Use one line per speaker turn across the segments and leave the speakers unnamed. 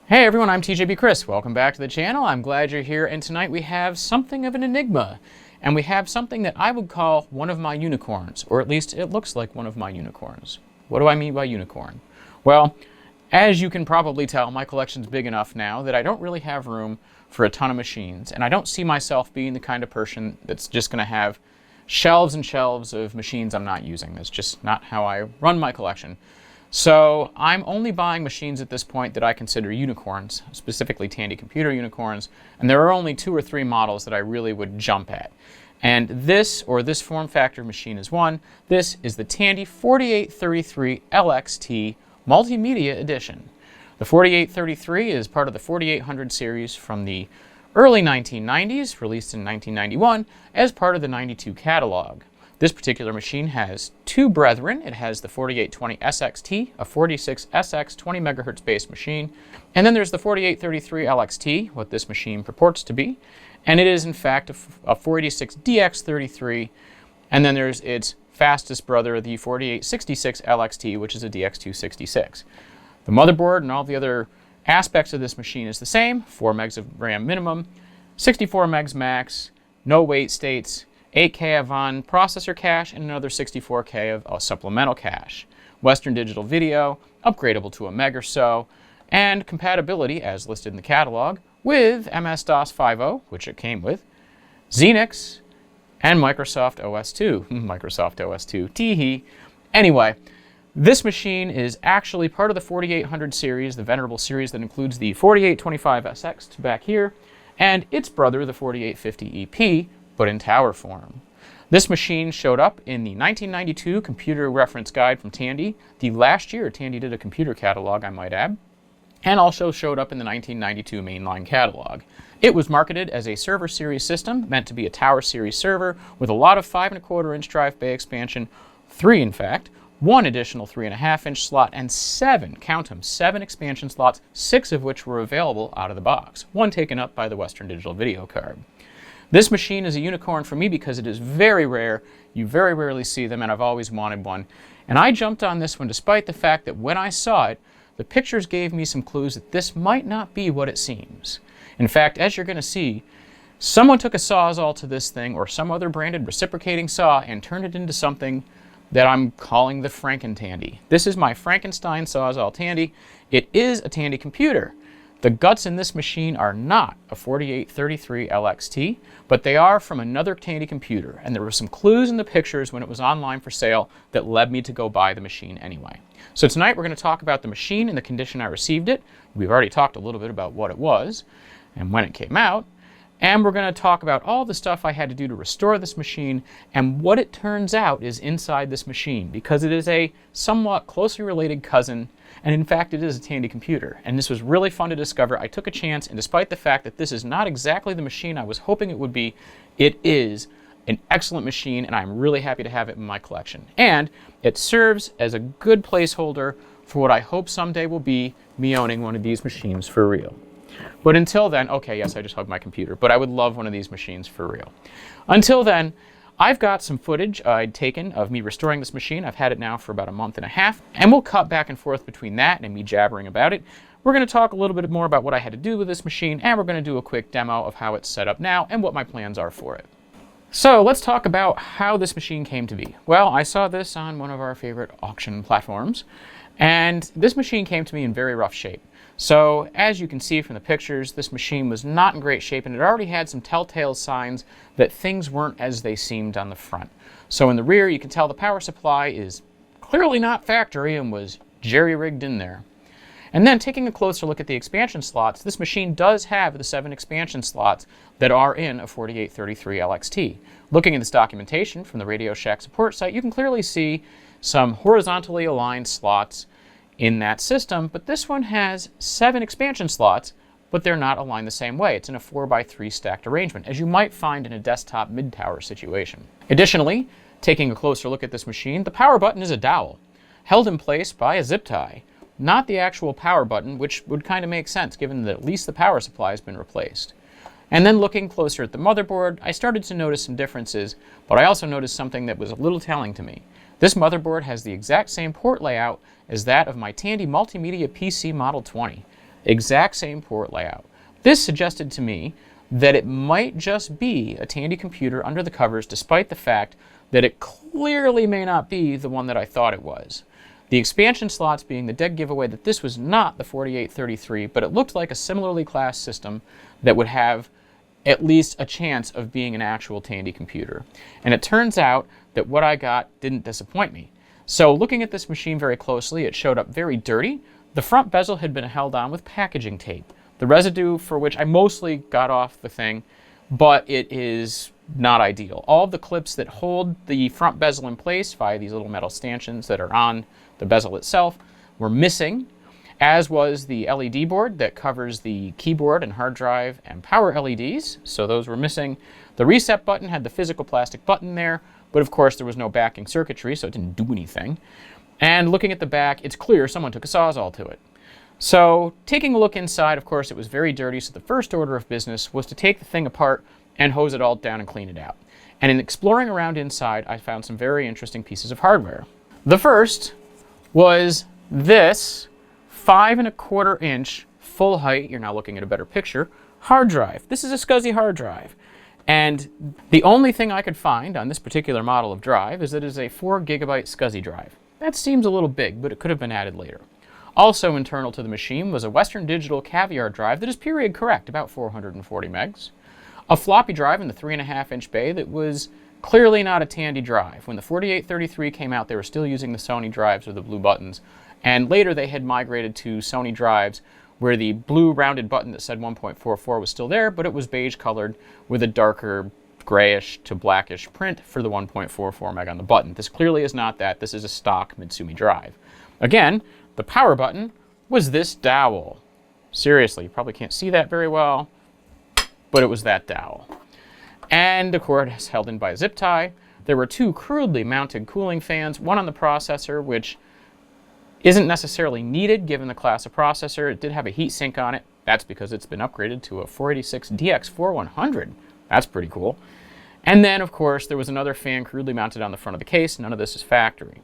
Hey everyone, I'm TJBChris. Welcome back to the channel. I'm glad you're here, and tonight we have something of an enigma. And we have something that I would call one of my unicorns, or at least it looks like one of my unicorns. What do I mean by unicorn? Well, as you can probably tell, my collection's big enough now that I don't really have room for a ton of machines, and I don't see myself being the kind of person that's just going to have shelves and shelves of machines I'm not using. That's just not how I run my collection. So I'm only buying machines at this point that I consider unicorns, specifically Tandy computer unicorns, and there are only 2 or 3 models that I really would jump at. And this form factor machine is one. This is the Tandy 4833 LXT Multimedia Edition. The 4833 is part of the 4800 series from the early 1990s, released in 1991 as part of the 92 catalog. This particular machine has 2 brethren. It has the 4820 SXT, a 46SX 20 MHz based machine. And then there's the 4833 LXT, what this machine purports to be. And it is in fact a 486 DX33. And then there's its fastest brother, the 4866 LXT, which is a DX266. The motherboard and all the other aspects of this machine is the same, 4 megs of RAM minimum, 64 megs max, no wait states, 8K of on processor cache, and another 64K of supplemental cache. Western Digital Video, upgradable to a meg or so, and compatibility, as listed in the catalog, with MS-DOS 5.0, which it came with, Xenix, and Microsoft OS 2. Microsoft OS 2, tee-hee. Anyway, this machine is actually part of the 4800 series, the venerable series that includes the 4825 SX back here, and its brother, the 4850 EP, but in tower form. This machine showed up in the 1992 Computer Reference Guide from Tandy, the last year Tandy did a computer catalog, I might add, and also showed up in the 1992 mainline catalog. It was marketed as a server series system, meant to be a tower series server, with a lot of 5¼ inch drive bay expansion, 3 in fact, 1 additional 3.5 inch slot, and 7, count them, 7 expansion slots, 6 of which were available out of the box, 1 taken up by the Western Digital Video card. This machine is a unicorn for me because it is very rare. You very rarely see them, and I've always wanted one. And I jumped on this one despite the fact that when I saw it, the pictures gave me some clues that this might not be what it seems. In fact, as you're going to see, someone took a Sawzall to this thing, or some other branded reciprocating saw, and turned it into something that I'm calling the Franken-Tandy. This is my Frankenstein Sawzall Tandy. It is a Tandy computer. The guts in this machine are not a 4833 LXT, but they are from another Tandy computer, and there were some clues in the pictures when it was online for sale that led me to go buy the machine anyway. So tonight we're going to talk about the machine and the condition I received it. We've already talked a little bit about what it was and when it came out, and we're going to talk about all the stuff I had to do to restore this machine and what it turns out is inside this machine, because it is a somewhat closely related cousin. And in fact, it is a Tandy computer. And this was really fun to discover. I took a chance, and despite the fact that this is not exactly the machine I was hoping it would be, it is an excellent machine, and I'm really happy to have it in my collection. And it serves as a good placeholder for what I hope someday will be me owning one of these machines for real. But until then, okay, yes, I just hugged my computer, but I would love one of these machines for real. Until then, I've got some footage I'd taken of me restoring this machine. I've had it now for about a month and a half, and we'll cut back and forth between that and me jabbering about it. We're going to talk a little bit more about what I had to do with this machine, and we're going to do a quick demo of how it's set up now and what my plans are for it. So let's talk about how this machine came to be. Well, I saw this on one of our favorite auction platforms, and this machine came to me in very rough shape. So, as you can see from the pictures, this machine was not in great shape, and it already had some telltale signs that things weren't as they seemed on the front. So in the rear, you can tell the power supply is clearly not factory and was jerry-rigged in there. And then taking a closer look at the expansion slots, this machine does have the 7 expansion slots that are in a 4833 LXT. Looking at this documentation from the Radio Shack support site, you can clearly see some horizontally aligned slots in that system, but this one has 7 expansion slots, but they're not aligned the same way. It's in a 4x3 stacked arrangement, as you might find in a desktop mid-tower situation. Additionally, taking a closer look at this machine, the power button is a dowel, held in place by a zip tie, not the actual power button, which would kind of make sense given that at least the power supply has been replaced. And then looking closer at the motherboard, I started to notice some differences, but I also noticed something that was a little telling to me. This motherboard has the exact same port layout as that of my Tandy Multimedia PC Model 20. Exact same port layout. This suggested to me that it might just be a Tandy computer under the covers, despite the fact that it clearly may not be the one that I thought it was. The expansion slots being the dead giveaway that this was not the 4833, but it looked like a similarly classed system that would have at least a chance of being an actual Tandy computer. And it turns out that what I got didn't disappoint me. So looking at this machine very closely, it showed up very dirty. The front bezel had been held on with packaging tape, the residue for which I mostly got off the thing, but it is not ideal. All of the clips that hold the front bezel in place via these little metal stanchions that are on the bezel itself were missing, as was the LED board that covers the keyboard and hard drive and power LEDs, so those were missing. The reset button had the physical plastic button there, but of course there was no backing circuitry, so it didn't do anything. And looking at the back, it's clear someone took a Sawzall to it. So taking a look inside, of course, it was very dirty, so the first order of business was to take the thing apart and hose it all down and clean it out. And in exploring around inside, I found some very interesting pieces of hardware. The first was this 5¼ inch full height, you're now looking at a better picture, hard drive. This is a SCSI hard drive. And the only thing I could find on this particular model of drive is that it is a 4 GB SCSI drive. That seems a little big, but it could have been added later. Also internal to the machine was a Western Digital Caviar drive that is period correct, about 440 megs. A floppy drive in the 3½ inch bay that was clearly not a Tandy drive. When the 4833 came out, they were still using the Sony drives with the blue buttons, and later they had migrated to Sony drives where the blue rounded button that said 1.44 was still there, but it was beige colored with a darker grayish to blackish print for the 1.44 meg on the button. This clearly is not that. This is a stock Mitsumi drive. Again, the power button was this dowel. Seriously, you probably can't see that very well, but it was that dowel. And the cord is held in by a zip tie. There were 2 crudely mounted cooling fans, one on the processor, which isn't necessarily needed given the class of processor. It did have a heat sink on it. That's because it's been upgraded to a 486 DX4100. That's pretty cool. And then, of course, there was another fan crudely mounted on the front of the case. None of this is factory.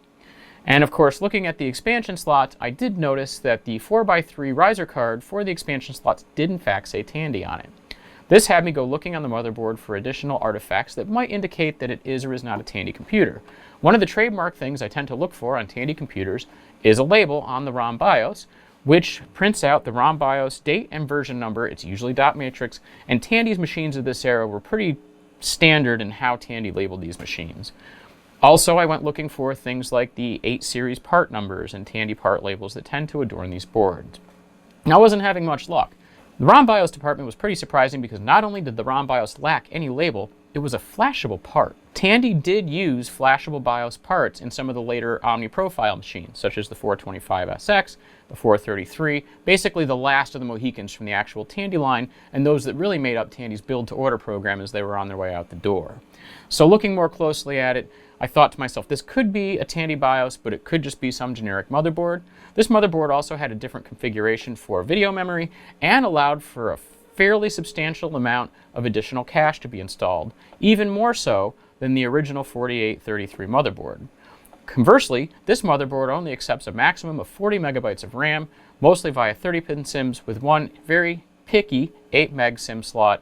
And of course, looking at the expansion slots, I did notice that the 4x3 riser card for the expansion slots did in fact say Tandy on it. This had me go looking on the motherboard for additional artifacts that might indicate that it is or is not a Tandy computer. One of the trademark things I tend to look for on Tandy computers is a label on the ROM BIOS, which prints out the ROM BIOS date and version number. It's usually dot matrix, and Tandy's machines of this era were pretty standard in how Tandy labeled these machines. Also, I went looking for things like the 8 series part numbers and Tandy part labels that tend to adorn these boards. I wasn't having much luck. The ROM BIOS department was pretty surprising because not only did the ROM BIOS lack any label, it was a flashable part. Tandy did use flashable BIOS parts in some of the later OmniProfile machines, such as the 425SX, the 433, basically the last of the Mohicans from the actual Tandy line, and those that really made up Tandy's build-to-order program as they were on their way out the door. So looking more closely at it, I thought to myself, this could be a Tandy BIOS, but it could just be some generic motherboard. This motherboard also had a different configuration for video memory and allowed for a fairly substantial amount of additional cache to be installed, even more so than the original 4833 motherboard. Conversely, this motherboard only accepts a maximum of 40 megabytes of RAM, mostly via 30-pin SIMs with one very picky 8 meg SIM slot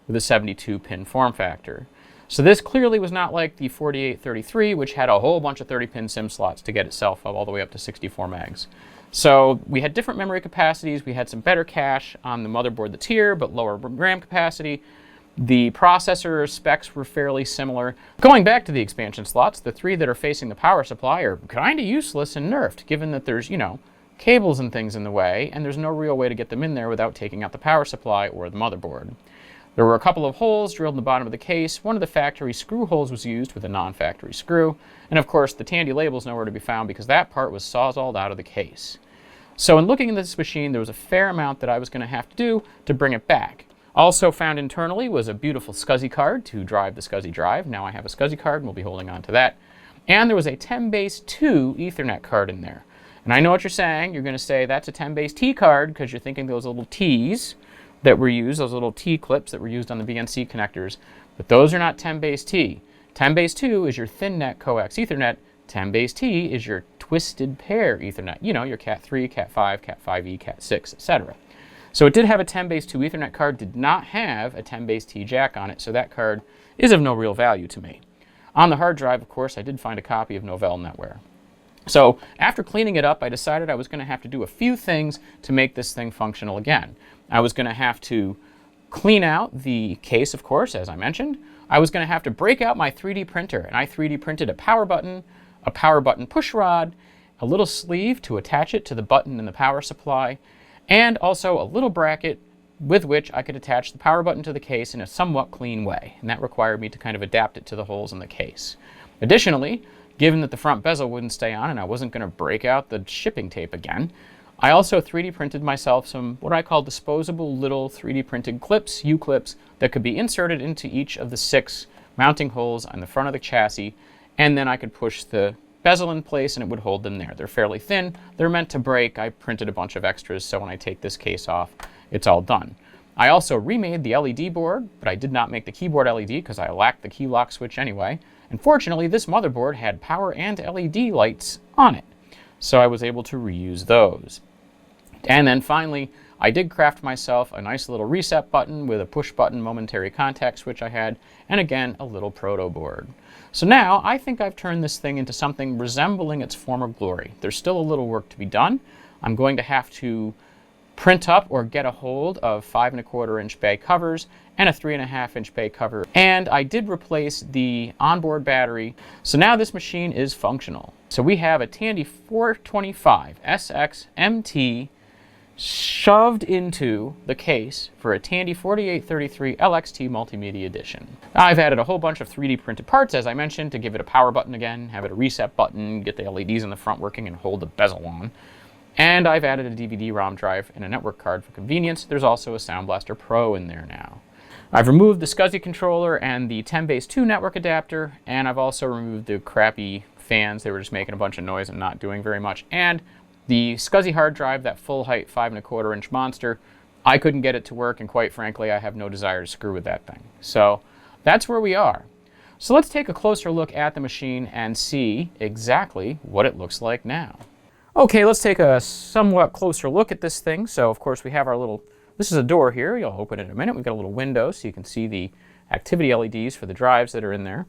with a 72-pin form factor. So this clearly was not like the 4833, which had a whole bunch of 30-pin SIM slots to get itself all the way up to 64 megs. So we had different memory capacities. We had some better cache on the motherboard that's here, but lower RAM capacity. The processor specs were fairly similar. Going back to the expansion slots, the 3 that are facing the power supply are kind of useless and nerfed, given that there's, cables and things in the way, and there's no real way to get them in there without taking out the power supply or the motherboard. There were a couple of holes drilled in the bottom of the case. One of the factory screw holes was used with a non-factory screw. And of course, the Tandy label is nowhere to be found because that part was sawzalled out of the case. So in looking at this machine, there was a fair amount that I was going to have to do to bring it back. Also found internally was a beautiful SCSI card to drive the SCSI drive. Now I have a SCSI card and we'll be holding on to that. And there was a 10BASE-2 Ethernet card in there. And I know what you're saying. You're going to say that's a 10BASE-T card because you're thinking those little T's that were used, those little T clips that were used on the BNC connectors, but those are not 10BASE-T. 10BASE-2 is your thin net coax Ethernet. 10BASE-T is your twisted pair Ethernet. You know, your Cat 3, Cat 5, Cat 5e, Cat 6, etc. So it did have a 10-base-2 Ethernet card, did not have a 10-base-T jack on it, so that card is of no real value to me. On the hard drive, of course, I did find a copy of Novell NetWare. So after cleaning it up, I decided I was going to have to do a few things to make this thing functional again. I was going to have to clean out the case, of course, as I mentioned. I was going to have to break out my 3D printer, and I 3D printed a power button push rod, a little sleeve to attach it to the button in the power supply, and also a little bracket with which I could attach the power button to the case in a somewhat clean way, and that required me to kind of adapt it to the holes in the case. Additionally, given that the front bezel wouldn't stay on and I wasn't going to break out the shipping tape again, I also 3D printed myself some what I call disposable little 3D printed clips, U-clips, that could be inserted into each of the 6 mounting holes on the front of the chassis, and then I could push the bezel in place and it would hold them there. They're fairly thin, they're meant to break. I printed a bunch of extras, so when I take this case off, it's all done. I also remade the LED board, but I did not make the keyboard LED because I lacked the key lock switch anyway. And fortunately, this motherboard had power and LED lights on it, so I was able to reuse those. And then finally, I did craft myself a nice little reset button with a push button momentary contact switch I had, and again, a little proto board. So now, I think I've turned this thing into something resembling its former glory. There's still a little work to be done. I'm going to have to print up or get a hold of 5¼ bay covers and a 3½ bay cover. And I did replace the onboard battery, so now this machine is functional. So we have a Tandy 425 SX MT shoved into the case for a Tandy 4833 LXT Multimedia Edition. I've added a whole bunch of 3D printed parts, as I mentioned, to give it a power button again, have it a reset button, get the LEDs in the front working, and hold the bezel on. And I've added a DVD-ROM drive and a network card for convenience. There's also a Sound Blaster Pro in there now. I've removed the SCSI controller and the 10-base-2 network adapter, and I've also removed the crappy fans. They were just making a bunch of noise and not doing very much. And the SCSI hard drive, that full-height 5¼ monster, I couldn't get it to work, and quite frankly, I have no desire to screw with that thing. So that's where we are. So let's take a closer look at the machine and see exactly what it looks like now. Okay, let's take a somewhat closer look at this thing. So, of course, we have our little, this is a door here. You'll open it in a minute. We've got a little window so you can see the activity LEDs for the drives that are in there.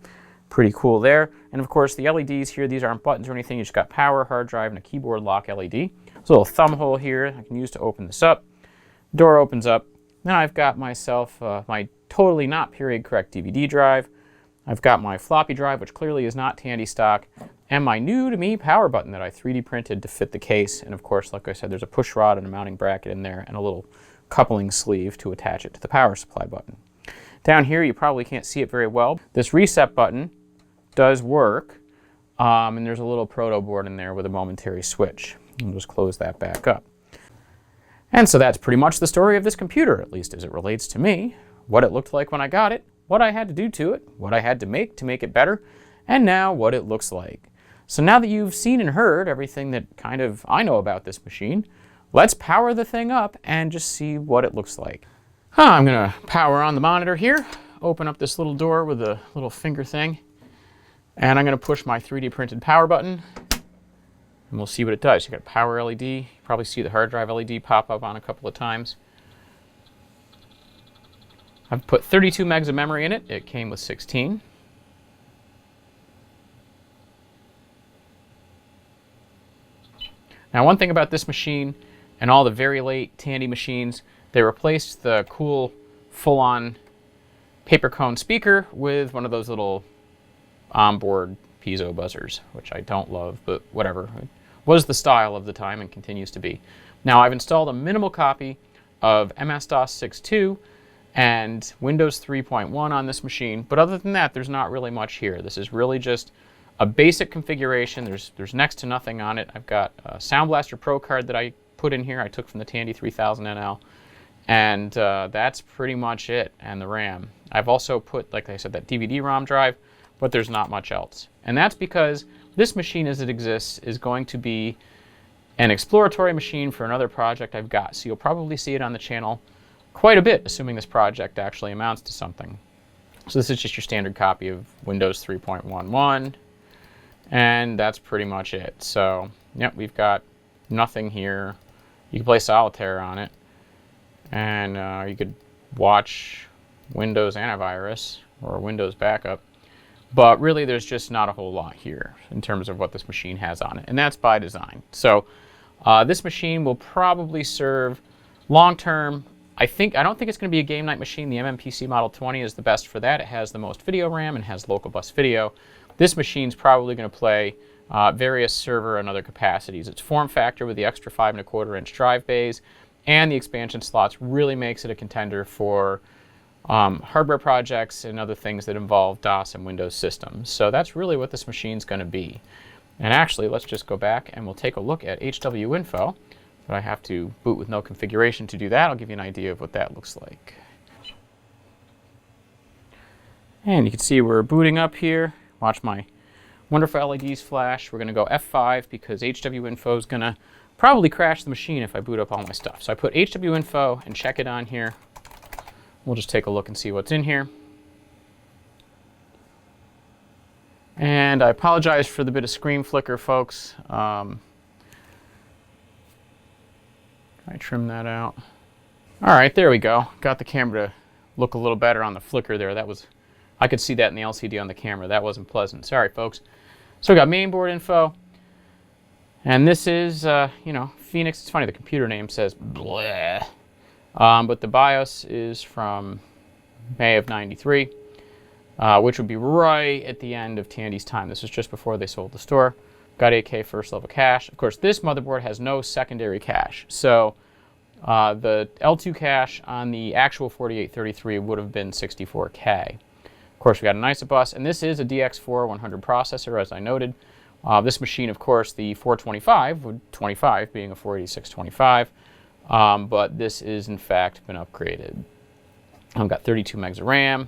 Pretty cool there. And, of course, the LEDs here, these aren't buttons or anything. You just got power, hard drive, and a keyboard lock LED. There's a little thumb hole here I can use to open this up. Door opens up. Then I've got myself my totally not period correct DVD drive. I've got my floppy drive, which clearly is not Tandy stock, and my new to me power button that I 3D printed to fit the case. And of course, like I said, there's a push rod and a mounting bracket in there and a little coupling sleeve to attach it to the power supply button. Down here, you probably can't see it very well. This reset button does work, and there's a little proto board in there with a momentary switch. I'll just close that back up. And so that's pretty much the story of this computer, at least as it relates to me. What it looked like when I got it, what I had to do to it, what I had to make it better, and now what it looks like. So now that you've seen and heard everything that kind of I know about this machine, let's power the thing up and just see what it looks like. I'm going to power on the monitor here, open up this little door with a little finger thing, and I'm going to push my 3D printed power button, and we'll see what it does. You got a power LED, you probably see the hard drive LED pop up on a couple of times. I've put 32 megs of memory in it. It came with 16. Now, one thing about this machine and all the very late Tandy machines, they replaced the cool full-on paper cone speaker with one of those little onboard piezo buzzers, which I don't love, but whatever. It was the style of the time and continues to be. Now, I've installed a minimal copy of MS-DOS 6.2 and Windows 3.1 on this machine, but other than that, there's not really much here. This is really just a basic configuration. There's next to nothing on it. I've got a Sound Blaster Pro card that I put in here. I took from the Tandy 3000 NL, and that's pretty much it, and the RAM. I've also put, like I said, that DVD-ROM drive, but there's not much else. And that's because this machine as it exists is going to be an exploratory machine for another project I've got. So you'll probably see it on the channel quite a bit, assuming this project actually amounts to something. So this is just your standard copy of Windows 3.11. And that's pretty much it. So, yep, we've got nothing here. You can play solitaire on it. And you could watch Windows Antivirus or Windows Backup. But really, there's just not a whole lot here in terms of what this machine has on it. And that's by design. So this machine will probably serve long-term. I don't think it's going to be a game night machine. The MMPC Model 20 is the best for that. It has the most video RAM and has local bus video. This machine's probably going to play various server and other capacities. Its form factor with the extra 5¼ drive bays and the expansion slots really makes it a contender for hardware projects and other things that involve DOS and Windows systems. So that's really what this machine's going to be. And actually, let's just go back and we'll take a look at HW info. But I have to boot with no configuration to do that. I'll give you an idea of what that looks like. And you can see we're booting up here. Watch my wonderful LEDs flash. We're going to go F5 because HW info is going to probably crash the machine if I boot up all my stuff. So I put HW info and check it on here. We'll just take a look and see what's in here. And I apologize for the bit of screen flicker, folks. I trim that out. All right, there we go. Got the camera to look a little better on the flicker there. I could see that in the LCD on the camera. That wasn't pleasant. Sorry, folks. So we got mainboard info. And this is, Phoenix. It's funny, the computer name says bleh. But the BIOS is from May of '93, which would be right at the end of Tandy's time. This was just before they sold the store. Got 8K first level cache. Of course, this motherboard has no secondary cache. So the L2 cache on the actual 4833 would have been 64K. Of course, we got an ISOBUS, and this is a DX4 100 processor, as I noted. This machine, of course, the 425, with 25 being a 48625. But this is in fact been upgraded. I've got 32 megs of RAM.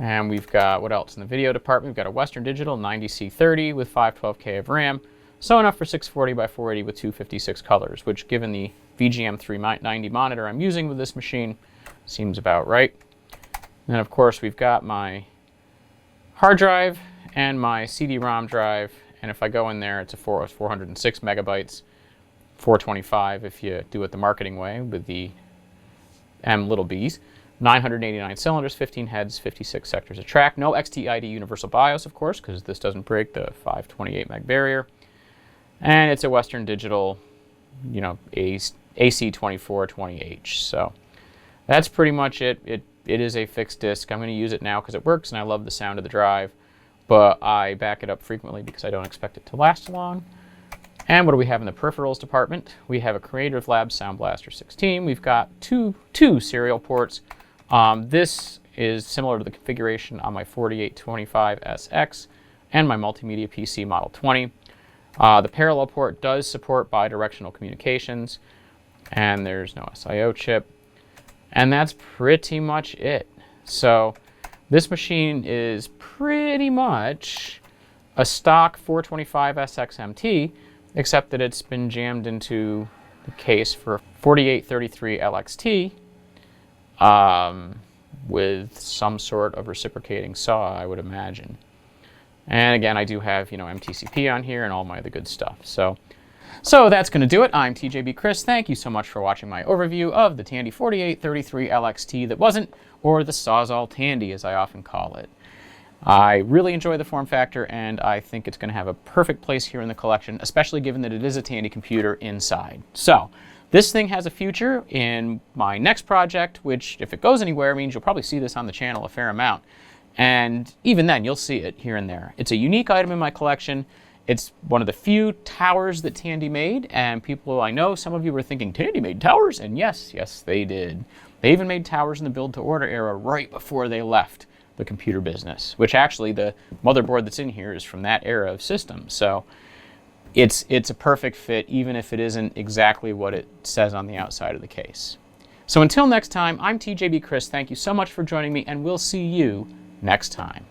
And we've got, what else in the video department? We've got a Western Digital 90C30 with 512K of RAM. So enough for 640 by 480 with 256 colors, which given the VGM 390 monitor I'm using with this machine, seems about right. And of course we've got my hard drive and my CD-ROM drive. And if I go in there, it's 406 megabytes. 425 if you do it the marketing way with the M little b's. 989 cylinders, 15 heads, 56 sectors of track. No XTID universal BIOS, of course, because this doesn't break the 528 meg barrier. And it's a Western Digital, AC2420H. So that's pretty much it. It is a fixed disk. I'm going to use it now because it works and I love the sound of the drive. But I back it up frequently because I don't expect it to last long. And what do we have in the peripherals department? We have a Creative Labs Sound Blaster 16. We've got two serial ports. This is similar to the configuration on my 4825SX and my multimedia PC Model 20. The parallel port does support bidirectional communications, and there's no SIO chip. And that's pretty much it. So this machine is pretty much a stock 425SX-MT, except that it's been jammed into the case for 4833 LXT with some sort of reciprocating saw, I would imagine. And again, I do have, MTCP on here and all my other good stuff. So that's going to do it. I'm TJBChris. Thank you so much for watching my overview of the Tandy 4833 LXT that wasn't, or the Sawzall Tandy, as I often call it. I really enjoy the form factor, and I think it's going to have a perfect place here in the collection, especially given that it is a Tandy computer inside. So this thing has a future in my next project, which, if it goes anywhere, means you'll probably see this on the channel a fair amount. And even then, you'll see it here and there. It's a unique item in my collection. It's one of the few towers that Tandy made, and people I know, some of you were thinking, Tandy made towers? And yes, they did. They even made towers in the build-to-order era right before they left the computer business, which actually the motherboard that's in here is from that era of systems. So it's a perfect fit, even if it isn't exactly what it says on the outside of the case. So until next time, I'm TJBChris. Thank you so much for joining me, and we'll see you next time.